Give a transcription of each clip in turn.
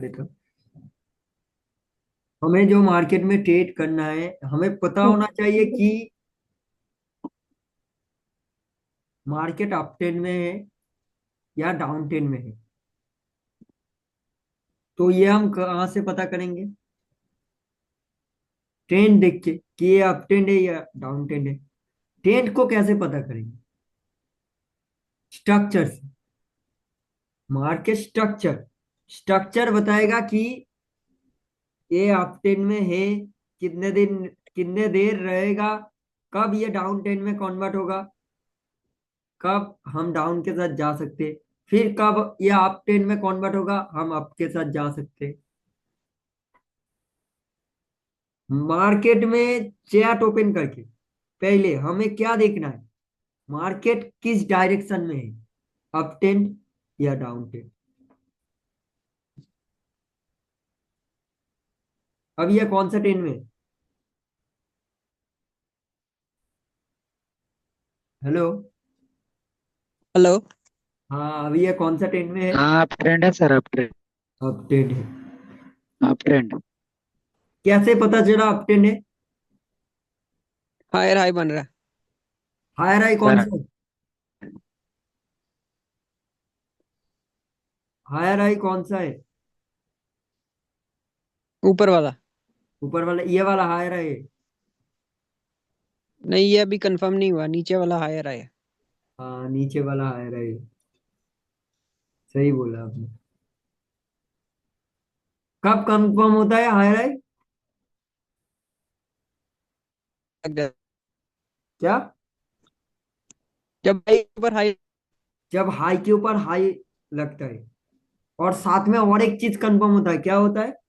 देखो, हमें जो मार्केट में ट्रेड करना है हमें पता होना चाहिए कि मार्केट अप ट्रेंड में है या डाउन ट्रेंड में है। तो ये हम कहाँ से पता करेंगे? ट्रेंड देख के कि ये अप ट्रेंड है या डाउन ट्रेंड है। ट्रेंड को कैसे पता करेंगे? स्ट्रक्चर से। मार्केट स्ट्रक्चर स्ट्रक्चर बताएगा कि ये अप ट्रेंड में है, कितने दिन कितने देर रहेगा, कब ये डाउन ट्रेंड में कन्वर्ट होगा, कब हम डाउन के साथ जा सकते, फिर कब ये अप ट्रेंड में कन्वर्ट होगा हम अप के साथ जा सकते। मार्केट में चार्ट ओपन करके पहले हमें क्या देखना है? मार्केट किस डायरेक्शन में है, अप ट्रेंड या डाउन ट्रेंड। अब ये कौन सा ट्रेंड में है? हेलो। हेलो। हाँ, अभी ये कौन सा ट्रेंड में है? हाँ, अप ट्रेंड है sir, up trend. Up trend है। Up trend. कैसे पता चला अप ट्रेंड है? हायर हाई बन रहा है। हायर हाई कौन सर, सा है? हायर हाई कौन सा है? ऊपर वाला। ऊपर वाला, ये वाला हायर हाई है। नहीं, ये अभी कंफर्म नहीं हुआ, नीचे वाला हायर हाई है। हाँ, नीचे वाला हायर हाई है। सही बोला आपने। कब कंफर्म होता है हायर हाई? क्या? जब हाई ऊपर हाई। जब हाई के ऊपर हाई लगता है। और साथ में और एक चीज कंफर्म होता है, क्या होता है?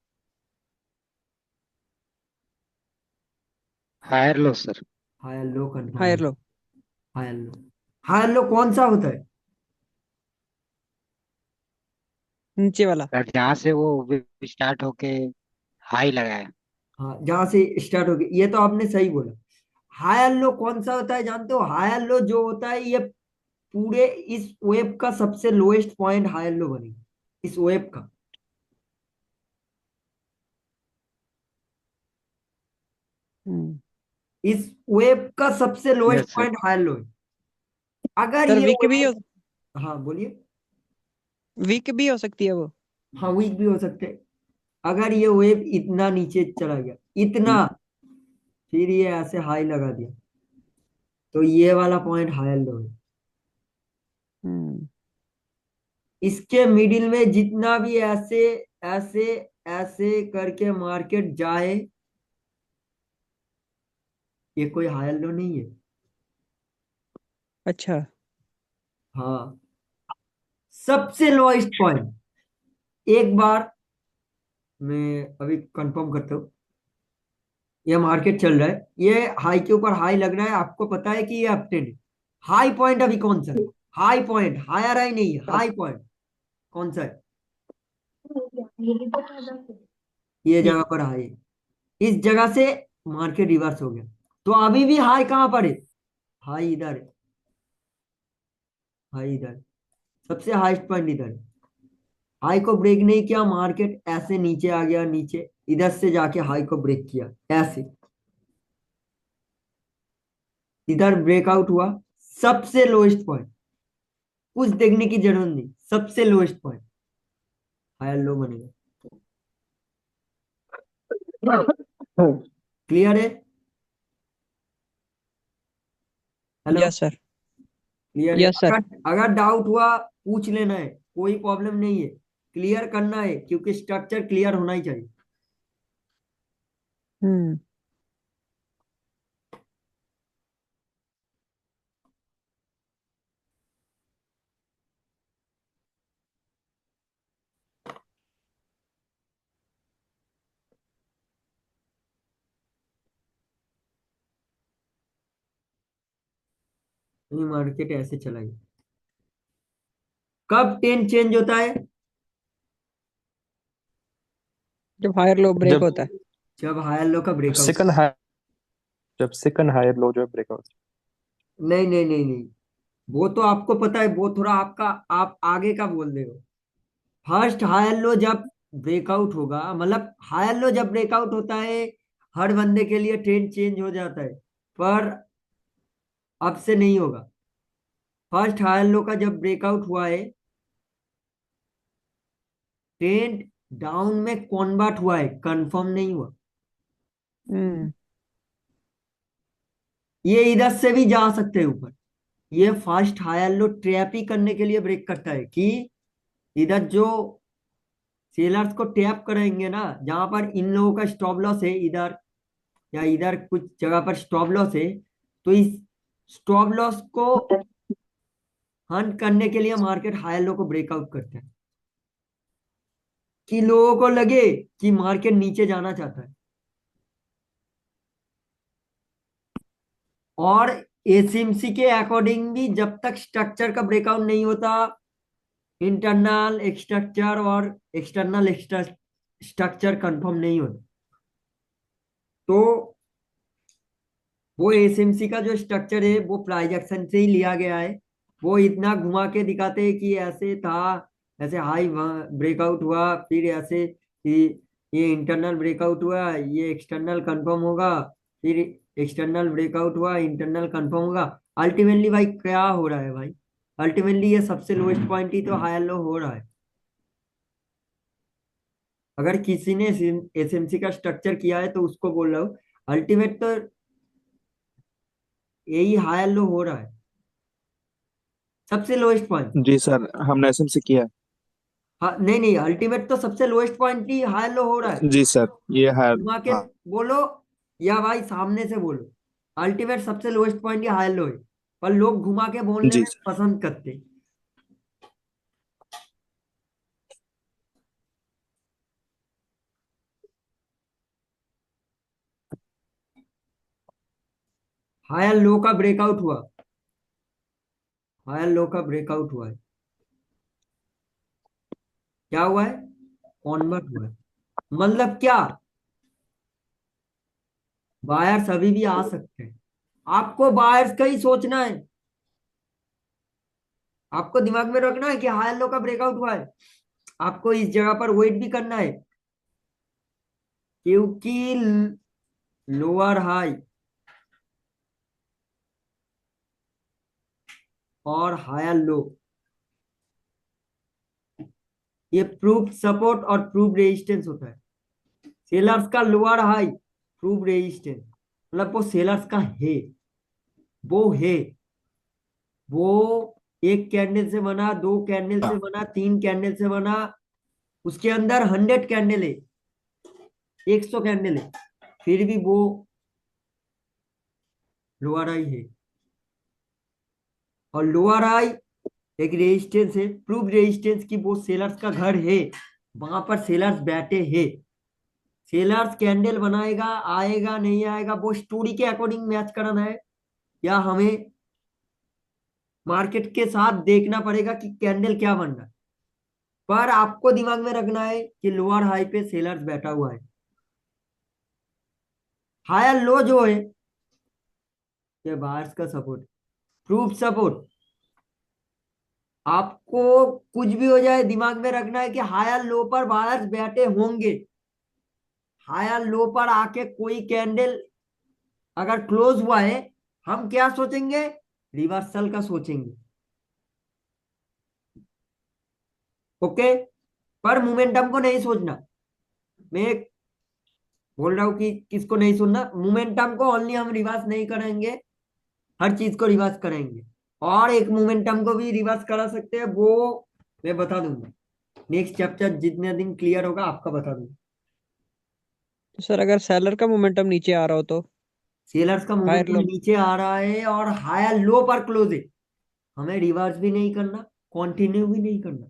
Higher low sir. Higher low confirm higher होता लो। है। हायर लो। हायर लो कौन सा होता है? नीचे वाला। सर जहाँ से वो स्टार्ट होके हाई लगाए। हाँ, जहां से स्टार्ट होगी, ये तो आपने सही बोला। हायर लो कौन सा होता है जानते हो? हायर लो जो होता है, ये पूरे इस वेब का सबसे लोएस्ट पॉइंट हायर लो बनेगा, इस वेब का। हम्म। इस वेब का सबसे lowest yes sir. Point higher low है। अगर सर ये वीक भी हो। वेब, हाँ बोलिए। वीक भी हो सकती है वो। हाँ, वीक भी हो सकते हैं। अगर ये वेब इतना नीचे चला गया, इतना, फिर ये ऐसे हाई लगा दिया, तो ये वाला पॉइंट हायर लो है। हम्म। इसके मिडिल में जितना भी ऐसे ऐसे ऐसे करके मार्केट जाए, ये कोई हायर लो नहीं है। अच्छा। हाँ, सबसे लोएस्ट पॉइंट। एक बार मैं अभी कंफर्म करता हूँ। ये मार्केट चल रहा है, ये हाई के ऊपर हाई लग रहा है, आपको पता है कि ये अपट्रेंड है। हाई पॉइंट अभी कौन सा है? हाई पॉइंट, हायर हाई नहीं है, हाई पॉइंट कौन सा है? ये ये। जगह पर हाई है। इस जगह से मार्केट रिवर्स हो गया, तो अभी भी हाई कहाँ पर है? हाई इधर है। हाई इधर, सबसे हाईएस्ट पॉइंट इधर है। हाई को ब्रेक नहीं किया, मार्केट ऐसे नीचे आ गया, नीचे इधर से जाके हाई को ब्रेक किया ऐसे, इधर ब्रेकआउट हुआ। सबसे लोएस्ट पॉइंट, कुछ देखने की जरूरत नहीं, सबसे लोएस्ट पॉइंट हायर लो बनेगा। क्लियर है? हेलो। Yes sir. क्लियर है? Yes sir. अगर अगर डाउट हुआ पूछ लेना है, कोई प्रॉब्लम नहीं है। क्लियर करना है क्योंकि स्ट्रक्चर क्लियर होना ही चाहिए। हम्म। नहीं, मार्केट ऐसे चला गया। कब टेन चेंज होता है? जब हायर लो ब्रेक जब होता है। जब हायर लो का ब्रेकआउट। सेकंड हाई जब सेकंड हायर लो जो है ब्रेकआउट। नहीं नहीं नहीं नहीं, वो तो आपको पता है, वो थोड़ा आपका, आप आगे का बोल रहे हो। फर्स्ट हायर लो जब ब्रेकआउट होगा, मतलब हायर लो जब ब्रेकआउट होता है हर बंदे के लिए ट्रेंड चेंज हो जाता है, पर अब से नहीं होगा। फर्स्ट हायर लो का जब ब्रेकआउट हुआ है, ट्रेंड डाउन में कन्वर्ट हुआ है, कंफर्म नहीं हुआ। हम्म। ये इधर से भी जा सकते हैं ऊपर। ये फर्स्ट हायर लो ट्रैप ही करने के लिए ब्रेक करता है कि इधर जो सेलर्स को टैप करेंगे ना, जहां पर इन लोगों का स्टॉप लॉस है इधर या इधर कुछ जगह पर स्टॉप लॉस है, तो इस स्टॉप लॉस को हंट करने के लिए मार्केट हायर लो को ब्रेकआउट करता है कि लोगों को लगे कि मार्केट नीचे जाना चाहता है। और एसएमसी के अकॉर्डिंग भी जब तक स्ट्रक्चर का ब्रेकआउट नहीं होता, इंटरनल स्ट्रक्चर और एक्सटर्नल स्ट्रक्चर कंफर्म नहीं होता, तो वो एसएमसी का जो स्ट्रक्चर है वो प्राइस एक्शन से ही लिया गया है। वो इतना घुमा के दिखाते हैं कि ऐसे था, ऐसे हाई ब्रेकआउट हुआ, फिर ऐसे कि ये इंटरनल ब्रेकआउट हुआ, ये एक्सटर्नल कंफर्म होगा, फिर एक्सटर्नल ब्रेकआउट हुआ, इंटरनल कंफर्म होगा। अल्टीमेटली भाई क्या हो रहा है भाई? अल्टीमेटली ये सबसे लोएस्ट पॉइंट ही तो हायर लो हो रहा है। अगर किसी ने एसएमसी का स्ट्रक्चर किया है तो उसको बोल रहा हूँ, अल्टीमेट तो यही हायर लो हो रहा है, सबसे लोएस्ट पॉइंट। जी सर, हमने एसएमसी किया हाँ नहीं नहीं, अल्टीमेट तो सबसे लोएस्ट पॉइंट ही हायर लो हो रहा है। है। जी सर, ये है। घुमा के हाँ। बोलो या भाई सामने से बोलो, अल्टीमेट सबसे लोएस्ट पॉइंट ही हायर लो है, पर लोग घुमा के बोलने जी में सर। पसंद करते हैं। हायर लो का ब्रेकआउट हुआ, हायर लो का ब्रेकआउट हुआ है, क्या हुआ है? कॉन्वर्ट हुआ है। मतलब क्या? बायर्स अभी भी आ सकते हैं। आपको बायर्स का ही सोचना है, आपको दिमाग में रखना है कि हायर लो का ब्रेकआउट हुआ है, आपको इस जगह पर वेट भी करना है, क्योंकि लोअर हाई और हायर लो ये प्रूफ सपोर्ट और प्रूफ रेजिस्टेंस होता है। सेलर्स का लोअर हाई प्रूफ रेजिस्टेंस, मतलब वो सेलर्स का है, वो है, वो एक कैंडल से बना, दो कैंडल से बना, तीन कैंडल से बना, उसके अंदर 100 कैंडल है, 100 कैंडल है, फिर भी वो लोअर हाई है। और लोअर हाई एक रेजिस्टेंस है, प्रूफ रेजिस्टेंस की वो सेलर्स का घर है, वहां पर सेलर्स बैठे हैं। सेलर्स कैंडल बनाएगा, आएगा नहीं आएगा वो स्टोरी के अकॉर्डिंग मैच करना है, या हमें मार्केट के साथ देखना पड़ेगा कि कैंडल क्या बन रहा है। पर आपको दिमाग में रखना है कि लोअर हाई पे सेलर्स बैठा हुआ है। हायर लो जो है ये बायर्स का सपोर्ट, प्रूफ सपोर्ट। आपको कुछ भी हो जाए दिमाग में रखना है कि हायर लो पर बायर्स बैठे होंगे। हायर लो पर आके कोई कैंडल अगर क्लोज हुआ है, हम क्या सोचेंगे? रिवर्सल का सोचेंगे। ओके, पर मोमेंटम को नहीं सोचना। मैं बोल रहा हूँ कि किसको नहीं सुनना, मोमेंटम को ओनली हम रिवर्स नहीं करेंगे, हर चीज को रिवर्स करेंगे। और एक मोमेंटम को भी रिवर्स करा सकते हैं, वो मैं बता दूंगा नेक्स्ट चैप्टर जितने दिन क्लियर होगा आपका बता दूंगा। तो सर अगर सेलर का मोमेंटम नीचे आ रहा हो तो सेलर्स का हायर मोमेंटम लो। नीचे आ रहा है और हायर लो पर क्लोज है, हमें रिवर्स भी नहीं करना, कंटिन्यू भी नहीं करना।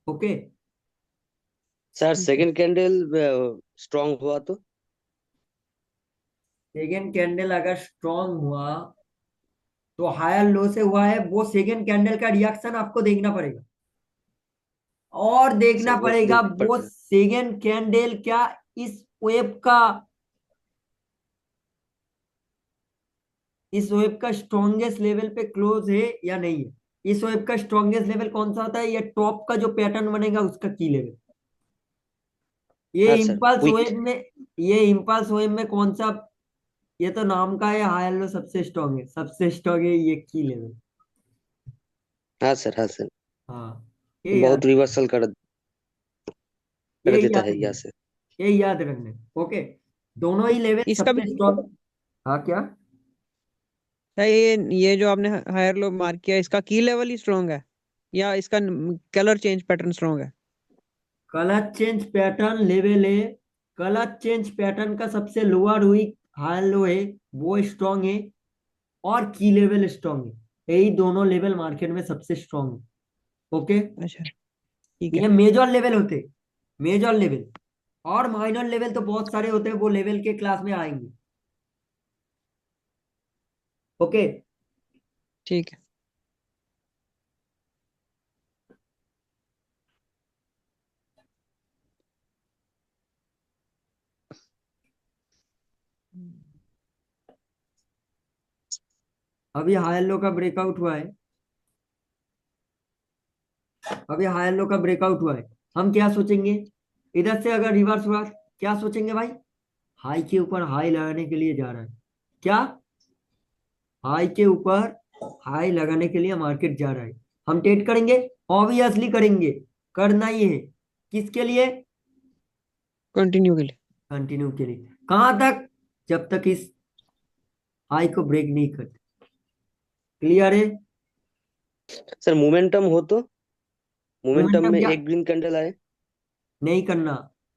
Okay. Sir second candle strong हुआ तो? सेकेंड कैंडल अगर स्ट्रांग हुआ तो हायर लो से हुआ है, वो सेकेंड कैंडल का रिएक्शन आपको देखना पड़ेगा, और अच्छा, देखना वो पड़ेगा देखना वो पड़ता है। सेकेंड कैंडल क्या इस वेब का स्ट्रॉन्गेस्ट लेवल पे क्लोज है या नहीं है, इस वेव का स्ट्रॉन्गेस्ट लेवल कौन सा होता है? ये टॉप का जो पैटर्न बनेगा उसका की लेवल। ये हाँ सर, इम्पल्स वीक। वेव में, ये इम्पल्स वेव में कौन सा? ये तो नाम का है, हाई लो सबसे स्ट्रॉन्ग है, सबसे स्ट्रॉन्ग है ये की लेवल। हाँ सर, हाँ सर। हाँ, ये याद, बहुत रिवर्सल कर ये देता याद है यहाँ रखना, से। ये याद रखना। ओके, दोनों ही लेवल इसका भी सबसे स्ट्रॉन्ग। हाँ क्या? है, ये जो आपने हायर लो मार्क किया, इसका की लेवल ही स्ट्रांग है या इसका कलर चेंज पैटर्न स्ट्रांग है? कलर चेंज पैटर्न लेवल है, कलर चेंज पैटर्न का सबसे लोअर हुई हाई लो है, वो स्ट्रॉन्ग है, और की लेवल स्ट्रॉन्ग है। यही दोनों लेवल मार्केट में सबसे स्ट्रॉन्ग है। ओके, अच्छा, ठीक ये है। मेजर लेवल होते, मेजर लेवल। और माइनर लेवल तो बहुत सारे होते हैं, वो लेवल के क्लास में आएंगे। ओके, ठीक है। अभी हाई लो का ब्रेकआउट हुआ है, अभी हाई लो का ब्रेकआउट हुआ है। हम क्या सोचेंगे? इधर से अगर रिवर्स हुआ, क्या सोचेंगे भाई? हाई के ऊपर हाई लगाने के लिए जा रहा है। क्या? हाई के ऊपर हाई लगाने के लिए मार्केट जा रहा है। हम ट्रेड करेंगे, ऑब्वियसली करेंगे, करना ही है। किसके लिए? कंटिन्यू के लिए। कंटिन्यू के लिए। कहां तक? जब तक इस हाई को ब्रेक नहीं करते। क्लियर है? सर मोमेंटम हो तो, मोमेंटम मोमेंटम में क्या? एक ग्रीन कैंडल आए। नहीं करना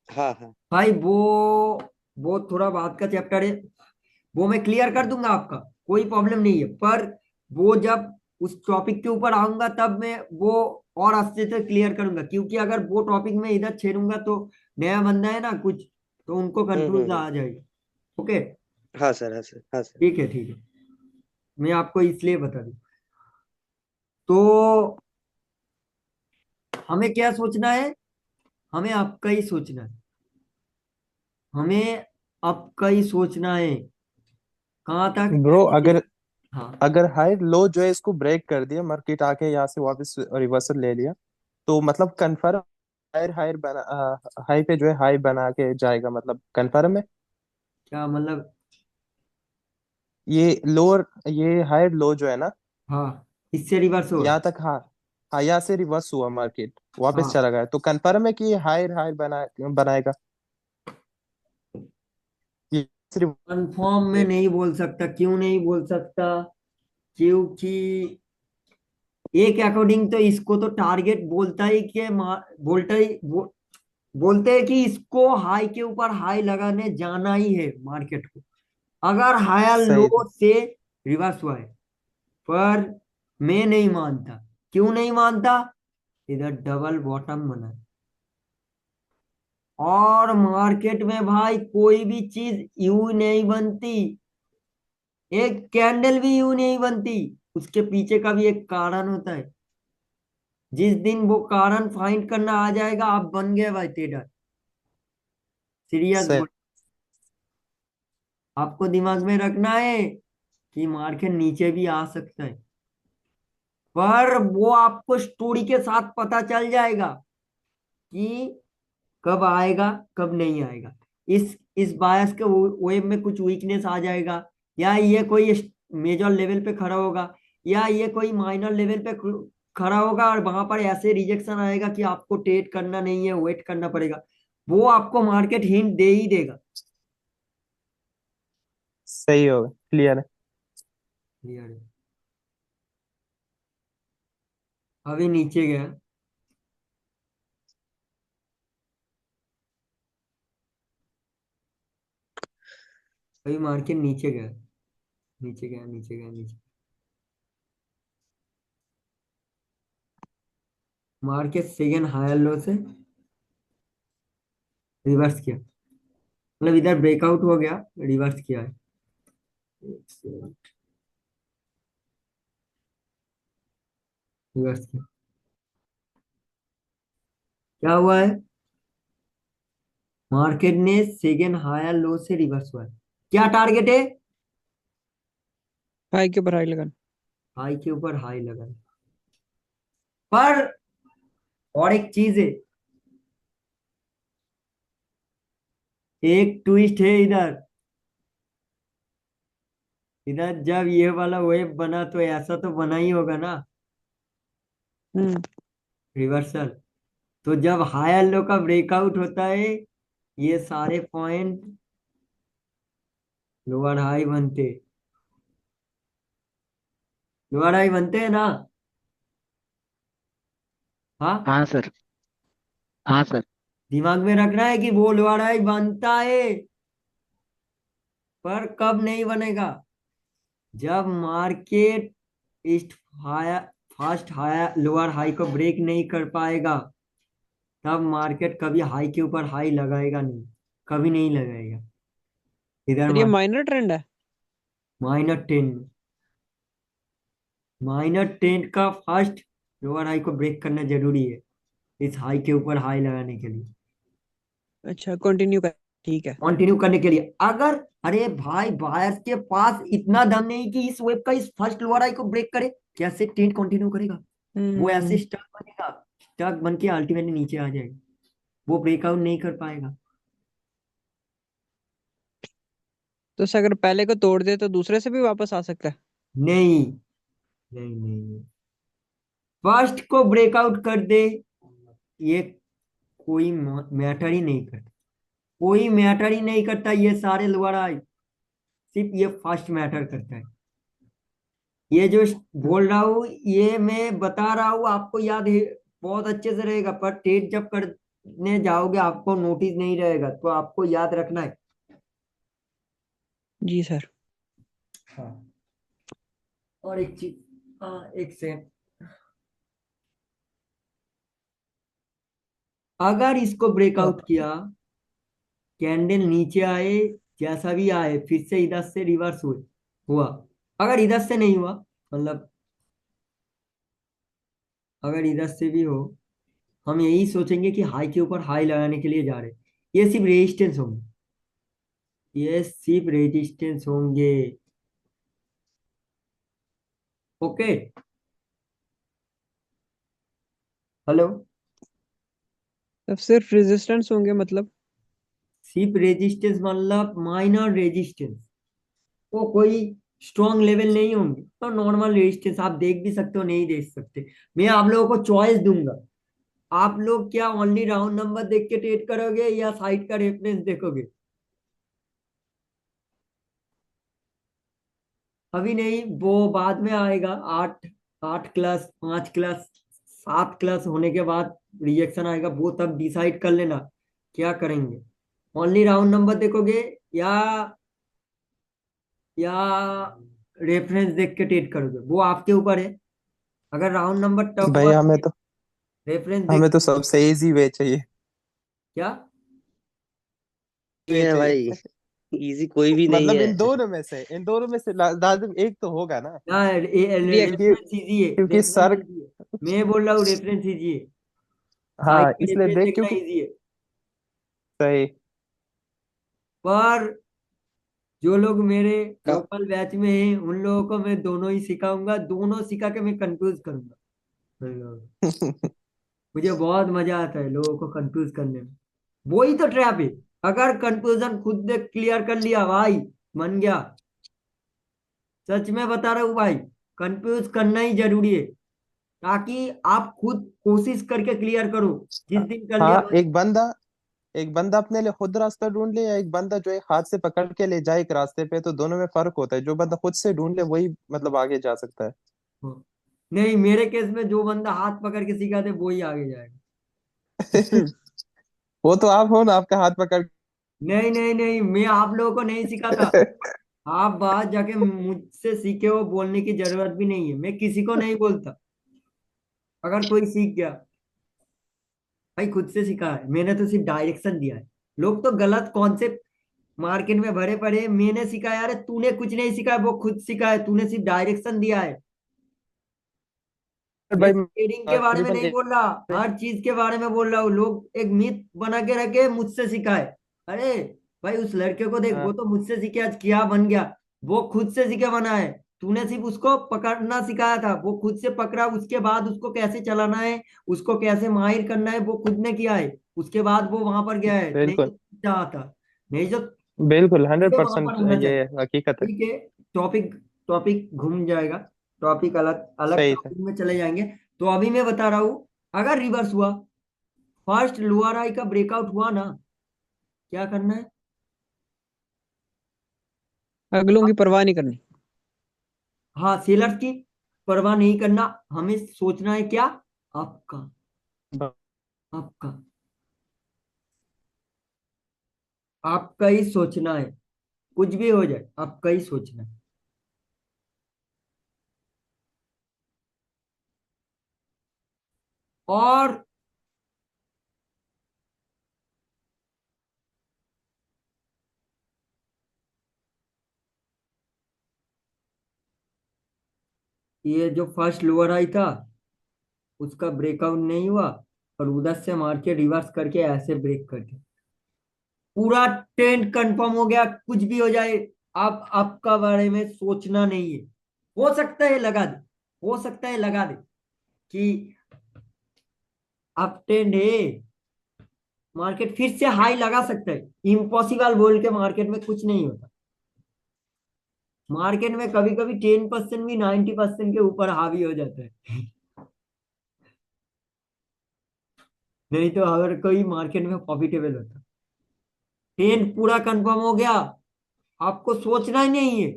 हाँ हाँ। भाई, वो थोड़ा बात का चैप्टर है, वो मैं क्लियर कर दूंगा आपका, कोई प्रॉब्लम नहीं है। पर वो जब उस टॉपिक के ऊपर आऊंगा तब मैं वो और अच्छे से क्लियर करूंगा, क्योंकि अगर वो टॉपिक में इधर छेड़ूंगा तो नया बंदा है ना कुछ, तो उनको कंफ्यूज हम्म। आ जाएगी। ओके, हाँ सर, हाँ सर, हाँ सर। ठीक है, ठीक है, मैं आपको इसलिए बता दूं। तो हमें क्या सोचना है? हमें आपका ही सोचना है, हमें आपका ही सोचना है। कहाँ तक? ब्रो, अगर हाँ, अगर हाई लो जो है इसको ब्रेक कर दिया, मार्केट आके यहाँ से वापस रिवर्सल ले लिया, तो मतलब कन्फर्म हायर हायर बना, हाई पे जो है हाई बना के जाएगा, मतलब कन्फर्म है। क्या मतलब? ये लोअर, ये हायर लो जो है ना, हाँ, इससे रिवर्स होगा। यहाँ तक, हाँ हाँ, यहाँ से रिवर्स हुआ मार्केट, वापस हाँ, चला गया, तो कन्फर्म है कि ये हायर हायर बनाएगा। ये सिर्फ कंफर्म में नहीं बोल सकता। क्यों नहीं बोल सकता? क्योंकि एक अकॉर्डिंग तो इसको तो टारगेट बोलता ही कि बोलता ही बोलते हैं कि इसको हाई के ऊपर हाई लगाने जाना ही है मार्केट को, अगर हायर लो सही है। से रिवर्स हुआ है। पर मैं नहीं मानता। क्यों नहीं मानता? इधर डबल बॉटम बना है, और मार्केट में भाई कोई भी चीज यूं नहीं बनती, एक कैंडल भी यूं नहीं बनती, उसके पीछे का भी एक कारण होता है। जिस दिन वो कारण फाइंड करना आ जाएगा, आप बन गए भाई ट्रेडर, सीरियस। सही। आपको दिमाग में रखना है कि मार्केट नीचे भी आ सकता है, पर वो आपको स्टोरी के साथ पता चल जाएगा कि कब आएगा, कब नहीं आएगा। इस बायस के वेव में कुछ वीकनेस आ जाएगा, या ये कोई मेजर लेवल पे खड़ा होगा, या ये कोई माइनर लेवल पे खड़ा होगा, और वहां पर ऐसे रिजेक्शन आएगा कि आपको ट्रेड करना नहीं है, वेट करना पड़ेगा। वो आपको मार्केट हिंट दे ही देगा। सही हो, क्लियर है। क्लियर है? अभी नीचे गया, अभी मार्केट नीचे गया, नीचे गया, नीचे गया, नीचे। मार्केट सेकेंड हायर लो से रिवर्स किया, मतलब इधर ब्रेकआउट हो गया, रिवर्स किया है। रिवर्स किया, क्या हुआ है? मार्केट ने सेकेंड हायर लो से रिवर्स हुआ है। क्या टारगेट है? हाई के ऊपर हाई लगाना। हाई के ऊपर हाई लगा है। पर और एक चीज है, एक ट्विस्ट है इधर। इधर जब ये वाला वेव बना तो ऐसा तो बना ही होगा ना, हम्म। रिवर्सल। तो जब हाई लो का ब्रेकआउट होता है, ये सारे पॉइंट लोअर हाई बनते, लोअर हाई बनते हैं ना। हाँ, हाँ सर। हाँ सर। दिमाग में रखना है कि वो लोअर हाई बनता है, पर कब नहीं बनेगा, जब मार्केट इस higher first higher lower high को ब्रेक नहीं कर पाएगा, तब मार्केट कभी हाई के ऊपर हाई लगाएगा नहीं, कभी नहीं लगाएगा। इधर सर ये माइनर ट्रेंड है। -10, -10 का फर्स्ट लोअर हाई को ब्रेक करना जरूरी है इस हाई के ऊपर हाई लगाने के लिए, अच्छा कंटिन्यू कर, ठीक है। कंटिन्यू करने के लिए। अगर अरे भाई बायर्स के पास इतना दम नहीं कि इस वेब का इस फर्स्ट लोअर हाई को ब्रेक करे, कैसे ट्रेंड कंटिन्यू करेगा? वो ऐसे हम्म। स्टक बनेगा, स्टक बन के अल्टीमेटली नीचे आ जाएगा, वो ब्रेकआउट नहीं कर पाएगा। तो सर अगर पहले को तोड़ दे तो दूसरे से भी वापस आ सकता है। नहीं, नहीं, नहीं, फर्स्ट को ब्रेकआउट कर दे, ये कोई मैटर ही नहीं करता, कोई मैटर ही नहीं करता, ये सारे लोअर हाई, सिर्फ ये फर्स्ट मैटर करता है। ये जो बोल रहा हूँ, ये मैं बता रहा हूँ आपको, याद है बहुत अच्छे से रहेगा, पर टेट जब करने जाओगे आपको नोटिस नहीं रहेगा, तो आपको याद रखना है। जी सर। हाँ, और एक चीज, हाँ एक सेकंड, अगर इसको ब्रेकआउट किया, कैंडल नीचे आए, जैसा भी आए, फिर से इधर से रिवर्स हुआ, अगर इधर से नहीं हुआ, मतलब अगर इधर से भी हो, हम यही सोचेंगे कि हाई के ऊपर हाई लगाने के लिए जा रहे हैं। ये सिर्फ रेजिस्टेंस होंगे, ये सिर्फ रेजिस्टेंस होंगे। ओके, हेलो, तब सिर्फ रेजिस्टेंस होंगे मतलब। सिर्फ रेजिस्टेंस मतलब माइनर रेजिस्टेंस, वो कोई स्ट्रॉन्ग लेवल नहीं होंगे, तो नॉर्मल रेजिस्टेंस आप देख भी सकते हो, नहीं देख सकते। मैं आप लोगों को चॉइस दूंगा, आप लोग क्या ओनली राउंड नंबर देख के ट्रेड करोगे या साइट का रेफरेंस देखोगे? अभी नहीं, वो बाद में आएगा, 8 8 क्लास, 5 क्लास, 7 क्लास होने के बाद रिएक्शन आएगा, वो तब डिसाइड कर लेना क्या करेंगे। ओनली राउंड नंबर देखोगे या या रेफरेंस देख के ट्रेड करोगे, वो आपके ऊपर है। अगर राउंड नंबर टफ भाई हुआ हमें तो तो रेफरेंस हमें देख। तो सबसे इजी वे चाहिए। क्या? नहीं वे है चाहिए भाई, इजी कोई भी नहीं मतलब है। इन दोनों में से लाजिम एक तो होगा ना। ना, रिएक्शन। क्योंकि रेफरेंस इजी है, क्योंकि रेफरेंस सर, इजी है। मैं बोल रहा हूँ रेफरेंस इजी है, साइट हाँ का इसलिए रेफरेंस देख देखना क्योंकि इजी है। सही। पर जो लोग मेरे का- लोकल बैच में हैं उन लोगों को मैं दोनों ही सिखाऊंगा, दोनों सिखा के मैं कंफ्यूज करूंगा उन लोगों को। मुझे बहुत मजा आता है लोगों को कंफ्यूज करने में, वही तो ट्रैप है। अगर कंफ्यूजन खुद ने क्लियर कर लिया भाई, बन गया। सच में बता रहा हूँ भाई, कंफ्यूज करना ही जरूरी है, ताकि आप खुद कोशिश करके क्लियर करो। जिस दिन कर लिया हाँ भाई, एक बंदा अपने लिए खुद रास्ता ढूंढ ले, या एक बंदा जो है हाथ से पकड़ के ले जाए एक रास्ते पे, तो दोनों में फर्क होता है। जो बंदा खुद से ढूंढ ले वही मतलब आगे जा सकता है। हाँ। नहीं, मेरे केस में जो बंदा हाथ पकड़ के सिखा दे वो ही आगे जाएगा। वो तो आप हो ना, आपका हाथ पकड़ नहीं, नहीं, नहीं, मैं आप लोगों को नहीं सिखाता। आप बाहर जाके मुझसे सीखे हो, बोलने की जरूरत भी नहीं है, मैं किसी को नहीं बोलता। अगर कोई सीख गया, भाई खुद से सीखा है, मैंने तो सिर्फ डायरेक्शन दिया है। लोग तो गलत कॉन्सेप्ट मार्केट में भरे पड़े हैं, मैंने सिखाया, अरे तूने कुछ नहीं सिखाया, वो खुद सीखा है, तूने सिर्फ डायरेक्शन दिया है। मैं भाई ट्रेडिंग के बारे में तकरीबन नहीं बोल रहा, हर चीज के बारे में बोल रहा हूँ। लोग एक मिथ बना के रखे मुझसे सिखाए, अरे भाई उस लड़के को देख, वो हाँ तो मुझसे सीखे आज क्या बन गया, वो खुद से सीखे बना है। तूने सिर्फ उसको पकड़ना सिखाया था, वो खुद से पकड़ा, उसके बाद उसको कैसे चलाना है, उसको कैसे माहिर करना है वो खुद ने किया है। उसके बाद वो वहां पर गया है, नहीं बिल्कुल तो चाहा था, नहीं तो बिल्कुल, हंड्रेड ये वहां पर परसेंट होना ये चाहिए। हकीकत है। ठीक है। टॉपिक टॉपिक घूम जाएगा, टॉपिक अलग अलग सही था। टॉपिक में चले जाएंगे। तो अभी मैं बता रहा हूँ, अगर रिवर्स हुआ, फर्स्ट लोअर हाई का ब्रेकआउट हुआ ना, क्या करना है? अगलों की परवाह नहीं करनी। हाँ, सेलर्स की परवाह नहीं करना, हमें सोचना है क्या? आपका, ब- आपका, आपका ही सोचना है, कुछ भी हो जाए आपका ही सोचना है। और ये जो फर्स्ट लोअर हाई था उसका ब्रेकआउट नहीं हुआ, और उधर से मार के रिवर्स करके ऐसे ब्रेक करके पूरा ट्रेंड कंफर्म हो गया, कुछ भी हो जाए आप आपका बारे में सोचना नहीं है। हो सकता है लगा दे, हो सकता है लगा दे कि अप ट्रेंड है, मार्केट फिर से हाई लगा सकता है। इम्पॉसिबल बोल के मार्केट में कुछ नहीं होता। मार्केट में कभी कभी 10% भी 90% के ऊपर हावी हो जाता है। नहीं तो अगर कोई मार्केट में प्रॉफिटेबल होता, ट्रेंड पूरा कंफर्म हो गया, आपको सोचना ही नहीं है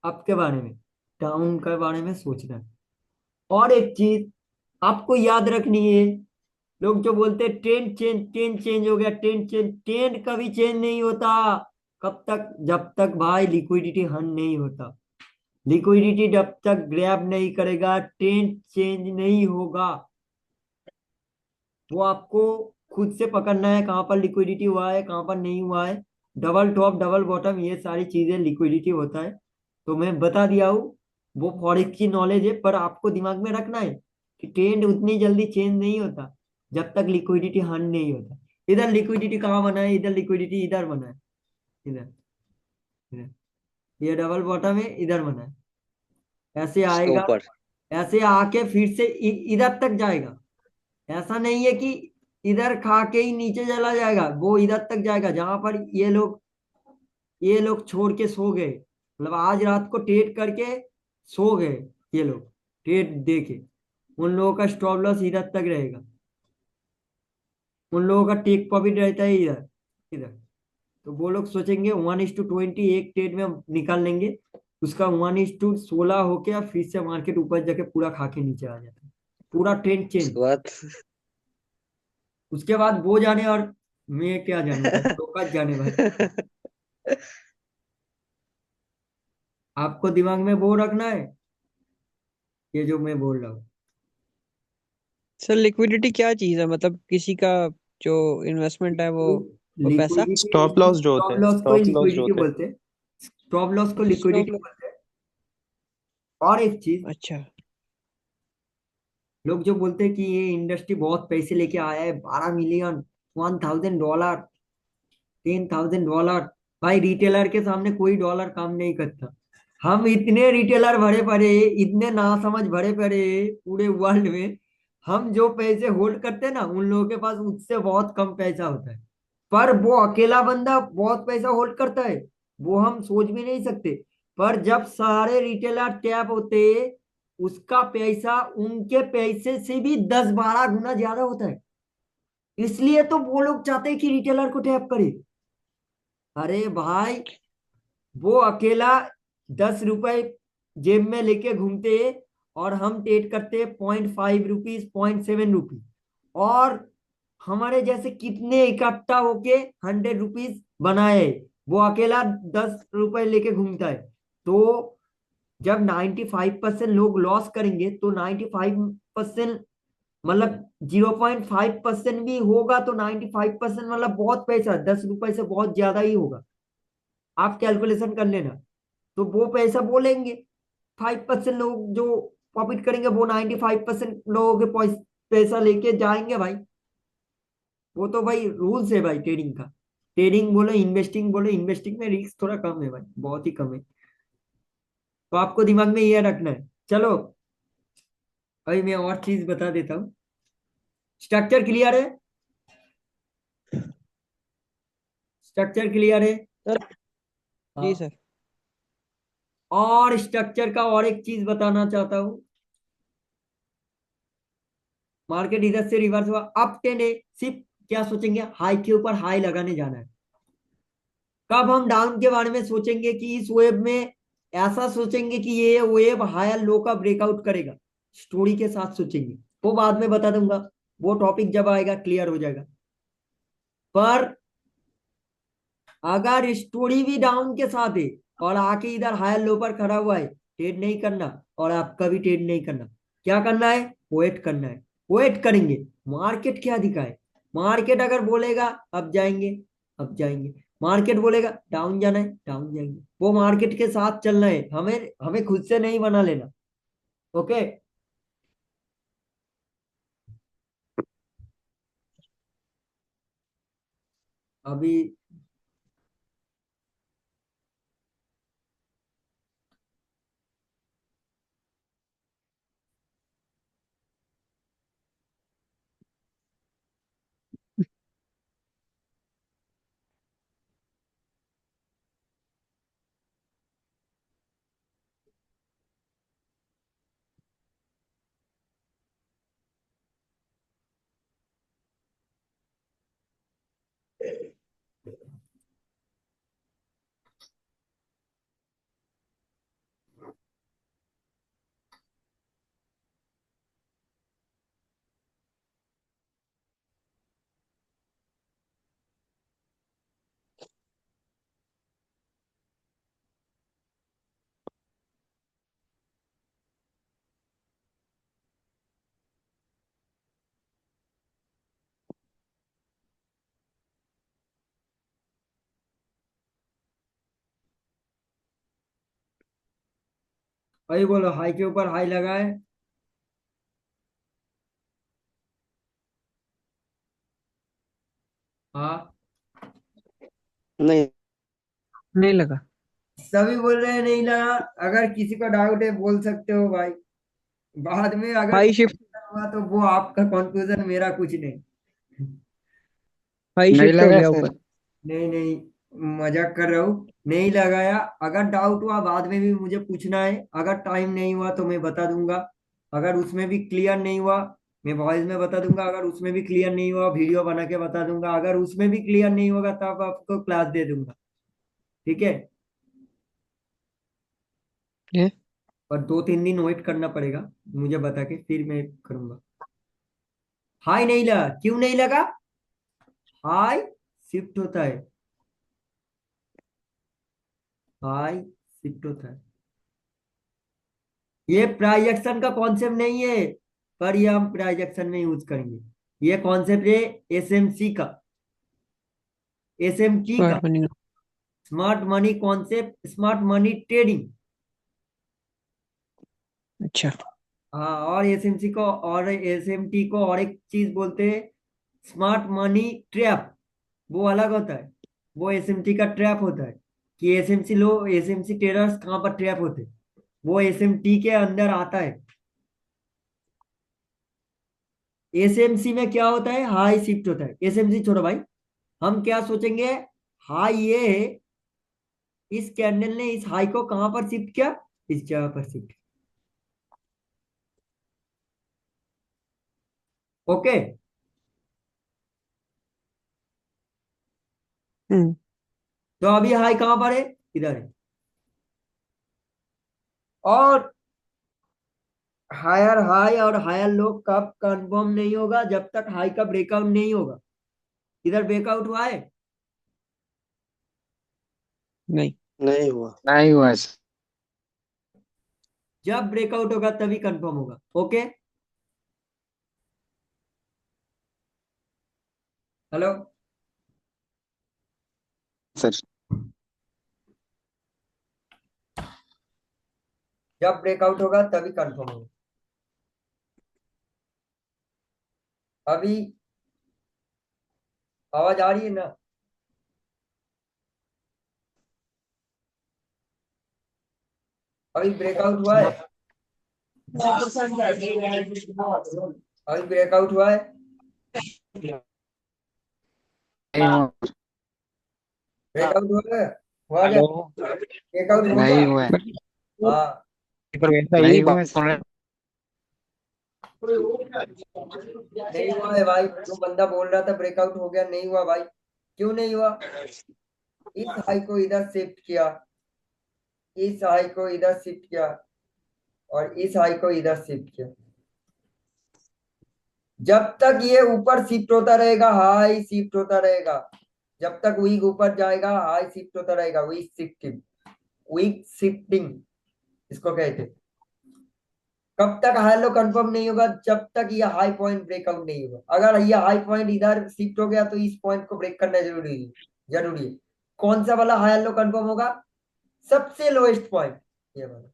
आपके बारे में, डाउन के बारे में सोचना है। और एक चीज आपको याद रखनी है, लोग जो बोलते हैं ट्रेंड चेंज हो गया, ट्रेंड कभी चेंज नहीं होता। कब तक? जब तक भाई लिक्विडिटी हन नहीं होता। लिक्विडिटी जब तक ग्रैब नहीं करेगा ट्रेंड चेंज नहीं होगा। वो आपको खुद से पकड़ना है, कहाँ पर लिक्विडिटी हुआ है, कहाँ पर नहीं हुआ है। डबल टॉप डबल बॉटम ये सारी चीजें लिक्विडिटी होता है। तो मैं बता दिया हूँ, वो फॉरेक्स की नॉलेज है, पर आपको दिमाग में रखना है कि ट्रेंड उतनी जल्दी चेंज नहीं होता जब तक लिक्विडिटी हन नहीं होता। इधर लिक्विडिटी कहाँ बना है? इधर लिक्विडिटी इधर बना है, इधर, इधर। ये डबल बॉटम है, इधर बना है, ऐसे इसके आएगा, ऊपर। ऐसे आके फिर से इधर तक जाएगा। ऐसा नहीं है कि इधर खा के ही नीचे चला जाएगा, वो इधर तक जाएगा जहां पर ये लोग छोड़ के सो गए, मतलब आज रात को ट्रेड करके सो गए। ये लोग ट्रेड दे के, उन लोगों का स्टॉप लॉस इधर तक रहेगा, उन लोगों का टेक प्रॉफिट रहता है इधर, इधर। तो वो लोग सोचेंगे 1:20 एक ट्रेड में हम निकाल लेंगे, उसका 1:16 होके और फिर से मार्केट ऊपर जाके पूरा खा के नीचे आ जाता है, पूरा ट्रेंड चेंज। उसके बाद उसके बाद वो जाने और मैं क्या जानू भाई, तो का जाने भाई। आपको दिमाग में वो रखना है, ये जो मैं बोल रहा हूँ। सर लिक्विडिटी क्या चीज है, मतलब किसी का जो इन्वेस्टमेंट है वो पैसा। लिक्विडिटी, स्टॉप लॉस जो होते स्टॉप हैं, लॉस को ही स्टॉप लॉस जो लिक्विडिटी होते हैं। बोलते हैं, स्टॉप लॉस को स्टॉप लिक्विडिटी लॉस। बोलते हैं। और एक चीज, अच्छा। लोग जो बोलते हैं कि ये इंडस्ट्री बहुत पैसे लेके आया है, 12 मिलियन, $1,000, $10,000, भाई रिटेलर के सामने कोई डॉलर काम नहीं करता। हम इतने रिटेलर भरे पड़े, इतने नासमझ भरे पड़े पूरे वर्ल्ड में, हम जो पैसे होल्ड करते हैं ना, उन लोगों के पास उससे बहुत कम पैसा होता है। पर वो अकेला बंदा बहुत पैसा होल्ड करता है, वो हम सोच भी नहीं सकते। पर जब सारे रिटेलर टैप होते, उसका पैसा उनके पैसे से भी 10-12 गुना ज्यादा होता है। इसलिए तो वो लोग चाहते हैं कि रिटेलर को टैप करे। अरे भाई, वो अकेला 10 रुपए जेब में लेके घूमते, और हम ट्रेड करते 0.5 रुपीज, 0.7 रुपीज, और हमारे जैसे कितने इकट्ठा होके 100 रुपीज बनाए, वो अकेला 10 रुपए लेके घूमता है। तो जब 95% लोग लॉस करेंगे तो 95%, मतलब 0.5% भी होगा तो 95% मतलब बहुत पैसा, 10 रुपए से बहुत ज्यादा ही होगा। आप कैलकुलेशन कर लेना। तो वो पैसा बोलेंगे, 5% लोग जो प्रॉफिट करेंगे वो 95% लोगों के पैसा लेके जाएंगे भाई। वो तो भाई रूल्स है भाई ट्रेडिंग का। ट्रेडिंग बोलो, इन्वेस्टिंग बोलो, इन्वेस्टिंग में रिस्क थोड़ा कम है भाई, बहुत ही कम है। तो आपको दिमाग में ये रखना है। चलो अभी मैं और चीज बता देता हूँ। स्ट्रक्चर क्लियर है? स्ट्रक्चर क्लियर है? सर। जी हाँ। सर। और स्ट्रक्चर का और एक चीज बताना चाहता हूँ। मार्केट इधर से रिवर्स हुआ, अप टेन है, सिर्फ क्या सोचेंगे, हाई के ऊपर हाई लगाने जाना है। कब हम डाउन के बारे में सोचेंगे कि इस वेब में ऐसा सोचेंगे कि ये वेब हायर लो का ब्रेकआउट करेगा, स्टोरी के साथ सोचेंगे। वो बाद में बता दूंगा, वो टॉपिक जब आएगा क्लियर हो जाएगा। पर अगर स्टोरी भी डाउन के साथ है और आके इधर हायर लो पर खड़ा हुआ है, ट्रेड नहीं करना, और आपका भी ट्रेड नहीं करना। क्या करना है? वेट करना है। वेट करेंगे मार्केट क्या दिखाए। मार्केट अगर बोलेगा अब जाएंगे, अब जाएंगे। मार्केट बोलेगा डाउन जाना है, डाउन जाएंगे। वो मार्केट के साथ चलना है, हमें हमें खुद से नहीं बना लेना। ओके। अभी अभी बोलो, हाई के ऊपर हाई लगाए? हाँ। नहीं। नहीं लगा। सभी बोल रहे हैं नहीं लगा। अगर किसी को डाउट है बोल सकते हो भाई। बाद में अगर हाई शिफ्ट। confusion हुआ तो वो आपका कंफ्यूजन, मेरा कुछ नहीं। हाई नहीं शिफ्ट हो लगा गया सर। ऊपर। नहीं नहीं, मजाक कर रहा हूँ, नहीं लगाया। अगर डाउट हुआ बाद में भी मुझे पूछना है, अगर टाइम नहीं हुआ तो मैं बता दूंगा। अगर उसमें भी क्लियर नहीं हुआ, मैं वॉइस में बता दूंगा। अगर उसमें भी क्लियर नहीं हुआ, वीडियो बना के बता दूंगा। अगर उसमें भी क्लियर नहीं होगा तब आपको क्लास दे दूंगा। ठीक है? है। और 2-3 दिन वेट करना पड़ेगा, मुझे बता के फिर मैं करूंगा। हाई नहीं लगा, क्यों नहीं लगा? हाई शिफ्ट होता है, हाई शिफ्ट होता है। ये प्राइजेक्शन का कॉन्सेप्ट नहीं है, पर ये हम प्राइजेक्शन में यूज करेंगे। ये कॉन्सेप्ट है एसएमसी का, एसएमटी का, smart money. Smart money concept, smart money trading. अच्छा। हाँ, और एसएमसी को और एसएमटी को और एक चीज बोलते हैं, स्मार्ट मनी ट्रैप। वो अलग होता है। वो एसएमटी का ट्रैप होता है कि एसएमसी लो, एसएमसी ट्रेडर्स कहाँ पर ट्रैप होते हैं, वो एसएमटी के अंदर आता है। एसएमसी में क्या होता है? हाई शिफ्ट होता है। एसएमसी छोड़ो भाई, हम क्या सोचेंगे? हाई ये है, इस कैंडल ने इस हाई को कहां पर शिफ्ट किया? इस जगह पर शिफ्ट। ओके। हम्म। तो अभी हाई कहां पर है? इधर है। और हायर हाई और हायर लो कब कंफर्म नहीं होगा? जब तक हाई का ब्रेकआउट नहीं होगा। इधर ब्रेकआउट हुआ है? नहीं। नहीं हुआ। नहीं हुआ सर। जब ब्रेकआउट होगा तभी कंफर्म होगा। ओके। हेलो। सर। जब ब्रेकआउट होगा तभी कंफर्म होगा। अभी आवाज आ रही है ना? अभी ब्रेकआउट हुआ है, अभी ब्रेकआउट हुआ है। नहीं हुआ। ब्रेकआउट हुआ है, हुआ क्या? हेलो। ब्रेकआउट हुआ नहीं क्या? हुआ है। हाँ, पर वैसा नहीं यही हुआ है, सुन रहे। नहीं हुआ है भाई, जो बंदा बोल रहा था ब्रेकआउट हो गया, नहीं हुआ भाई। क्यों नहीं हुआ? इस हाई को इधर शिफ्ट किया, इस हाई को इधर शिफ्ट किया, और इस हाई को इधर शिफ्ट किया। जब तक ये ऊपर शिफ्ट होता रहेगा, हाई शिफ्ट होता रहेगा। जब तक वीक ऊपर जाएगा, हाई शिफ्ट होता रहेगा। वीक शिफ्टिंग, वीक शिफ्टिंग इसको कहते हैं। कब तक हाई लो कंफर्म नहीं होगा? जब तक ये हाई पॉइंट ब्रेकआउट नहीं होगा। अगर ये हाई पॉइंट इधर शिफ्ट हो गया तो इस पॉइंट को ब्रेक करना जरूरी है, जरूरी है। कौन सा वाला हाई लो कंफर्म होगा? सबसे लोएस्ट पॉइंट, ये वाला।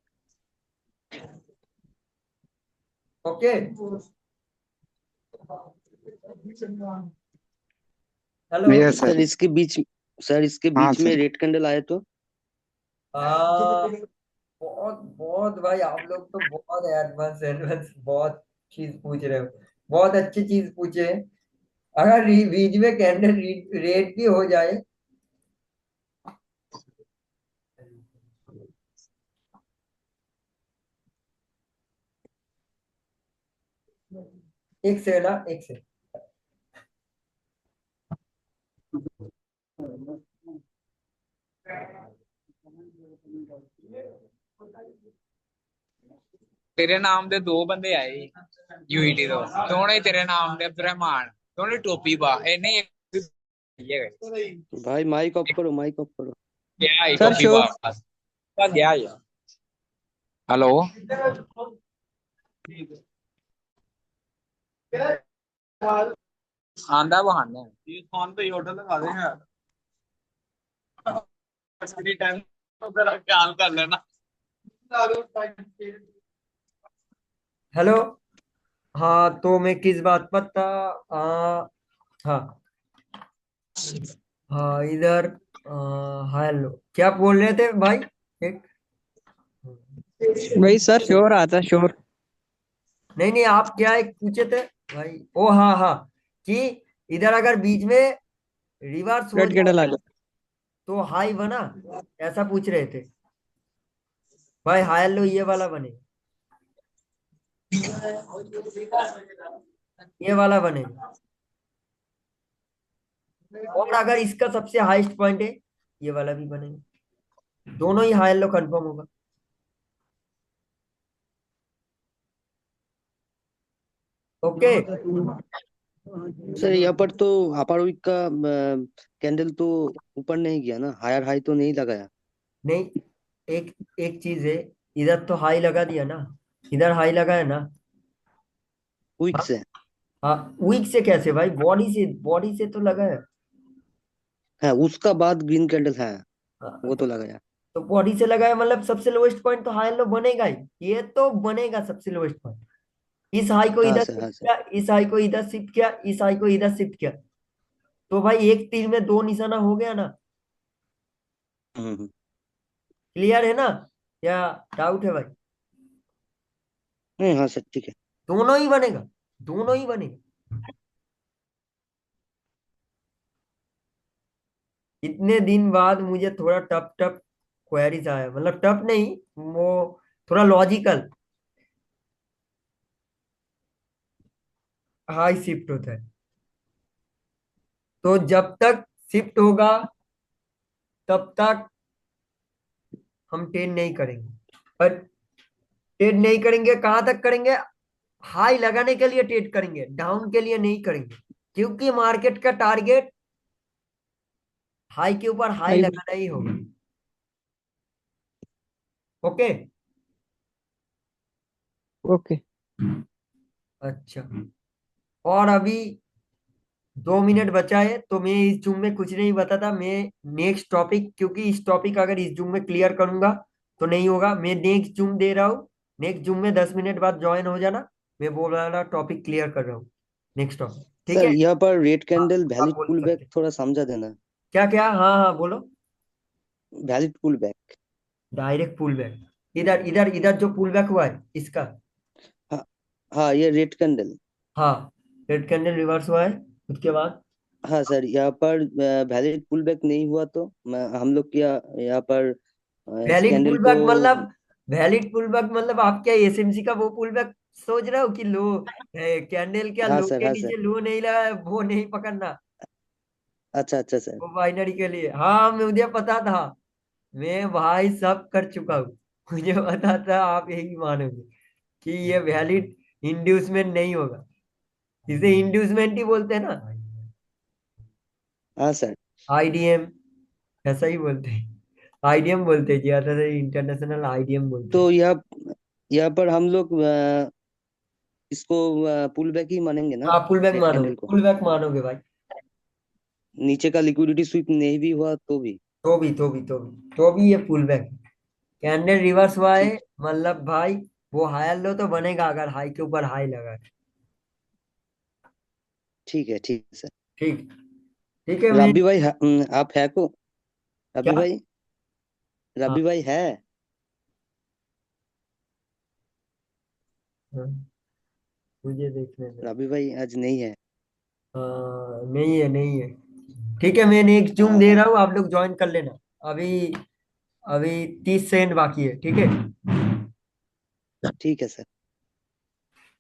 Okay, hello. Yes sir sir. इसके बीच सर इसके हाँ बीच में सर। रेड कैंडल आए तो हाँ, बहुत बहुत भाई, आप लोग तो बहुत एडवांस एडवांस बहुत चीज पूछ रहे हो, बहुत अच्छी चीज पूछे हैं। अगर बीच में कैंडल रेड भी हो जाए, एक से ना, एक से। ਤੇਰੇ ਨਾਮ ਦੇ ਦੋ ਬੰਦੇ ਆਏ ਯੂਈਟੀ ਤੋਂ, ਦੋਨੇ ਤੇਰੇ ਨਾਮ ਦੇ ਅਬਦੁਰਹਿਮਾਨ, ਦੋਨੇ ਟੋਪੀ ਪਾ ਇਹਨੇ ਇੱਕ भाई माइक ऑफ करो, माइक ऑफ करो। ਗਿਆ ਹੀ सर ਟੋਪੀ श्योर। ਪਾ ਤਾਂ ਗਿਆ ਯਾਰ। ਹੈਲੋ ਆਂਦਾ ਬਹਾਨਾ ਇਹ ਫੋਨ ਤੇ ਆਰਡਰ ਲਗਾ ਦੇ ਯਾਰ ਅਸਲੀ ਟਾਈਮ ਜਰਾ ਖਿਆਲ ਕਰ ਲੈਣਾ। हेलो। हाँ, तो मैं किस बात पर था? हाँ, हाँ इधर। हेलो, क्या बोल रहे थे भाई? एक, वही सर श्योर आता श्योर। नहीं नहीं, आप क्या एक पूछे थे भाई? ओ हाँ हाँ, कि इधर अगर बीच में रिवर्स हो रेड कैंडल आ जाएगा गया। तो हाई बना, ऐसा पूछ रहे थे भाई। हाई लो ये वाला बने, ये वाला बने। और अगर इसका सबसे हाईएस्ट पॉइंट है, ये वाला भी बनेगा। दोनों ही हाई लो कंफर्म होगा। ओके। सर यहाँ पर तो अपर वीक का कैंडल तो ऊपर नहीं गया ना, हायर हाई तो नहीं लगाया। नहीं, एक एक चीज है, इधर तो हाई लगा दिया ना, इधर हाई लगा है ना। वीक हाँ से। हाँ, वीक से कैसे भाई? बॉडी से तो लगा है। है उसका बाद ग्रीन कैंडल है, हाँ, वो तो लगाया। तो बॉडी से लगा है मतलब सबसे लोएस्ट पॉइंट तो हाई लो बनेगा ही। ये तो बनेगा सबसे लोएस्ट पॉइंट। इस हाई को हाँ इधर सर, शिफ्ट हाँ सर। किया, इस हाई को इधर शिफ्ट किया, इस हाई को इधर शिफ्ट किया, तो भाई एक तीर में दो निशाना हो गया ना। हम्म। क्लियर है ना, या डाउट है भाई? नहीं, हाँ सर, ठीक है। दोनों ही बनेगा, दोनों ही बनेगा। इतने दिन बाद मुझे थोड़ा टफ टफ क्वेरीज आया, मतलब टफ नहीं, वो थोड़ा लॉजिकल। हाई शिफ्ट होता है, तो जब तक शिफ्ट होगा तब तक हम ट्रेड नहीं करेंगे। पर ट्रेड नहीं करेंगे, कहां तक करेंगे? हाई लगाने के लिए ट्रेड करेंगे, डाउन के लिए नहीं करेंगे। क्योंकि मार्केट का टारगेट हाई के ऊपर हाई हाई। लगाना ही होगा। ओके। ओके। अच्छा, और अभी 2 मिनट बचा है, तो मैं इस जूम में कुछ नहीं बताता। मैं नेक्स्ट टॉपिक, क्योंकि इस टॉपिक अगर इस जूम में क्लियर करूंगा तो नहीं होगा। मैं नेक्स्ट जूम दे रहा हूँ, नेक्स्ट जूम में 10 मिनट बाद ज्वाइन हो जाना। मैं बोल रहा टॉपिक क्लियर कर रहा हूँ, नेक्स्ट टॉपिक, ठीक सर है? यहाँ पर रेड हाँ, कैंडल आप वैलिड बोल पुल बैक सकते हैं। थोड़ा समझा देना। क्या क्या? हाँ हाँ बोलो। Valid pull back. Direct pull back, इधर इधर इधर जो पुल बैक हुआ है इसका। हाँ हाँ, ये रेड कैंडल। हाँ, रेड कैंडल रिवर्स हुआ है, उसके बाद। हाँ सर, यहाँ पर वैलिड पुल बैक नहीं हुआ तो हम लोग क्या यहाँ पर इस वैलिड कैंडल पुल को। बैक मतलब, वैलिड पुल बैक मतलब आप क्या एसएमसी का वो पुल बैक सोच रहे हो कि लो, कैंडल क्या हाँ लो सर, के हाँ सर। नीचे लो नहीं लगा है, वो नहीं पकड़ना। अच्छा अच्छा सर। वो बाइनरी के लिए, हाँ मुझे पता था। मैं भाई सब कर चुका हूँ। मुझे पता था आप यही मानोगे कि ये वैलिड इंड्यूसमेंट नहीं होगा। इसे इंड्यूसमेंट ही बोलते हैं ना, हाँ सर। आईडीएम, ऐसा ही बोलते हैं। आईडीएम बोलते हैं ज्यादातर, इंटरनेशनल आईडीएम बोलते हैं। तो यहाँ पर हम लोग इसको पुल बैक ही मानेंगे ना, आप पुल बैक मानोगे, कैंडल को। पुल बैक मानोगे भाई। नीचे का लिक्विडिटी स्वीप नहीं भी हुआ तो भी। तो भी ये पुल बैक। कैंडल रिवर्स हुआ है ठीक। मतलब भाई, वो हायर लो तो बनेगा अगर हाई के ऊपर हाई लगा है। ठीक है सर। ठीक, ठीक है मैं। रबी भाई आप है को। रबी क्या? भाई। हाँ, रबी भाई है। हाँ, मुझे देखने दो। रबी भाई आज नहीं है। हाँ, नहीं है, नहीं है। ठीक है, मैं नेक्स्ट जूम दे रहा हूँ, आप लोग ज्वाइन कर लेना। अभी, अभी 30 सेकंड बाकी है, ठीक है। ठीक है सर।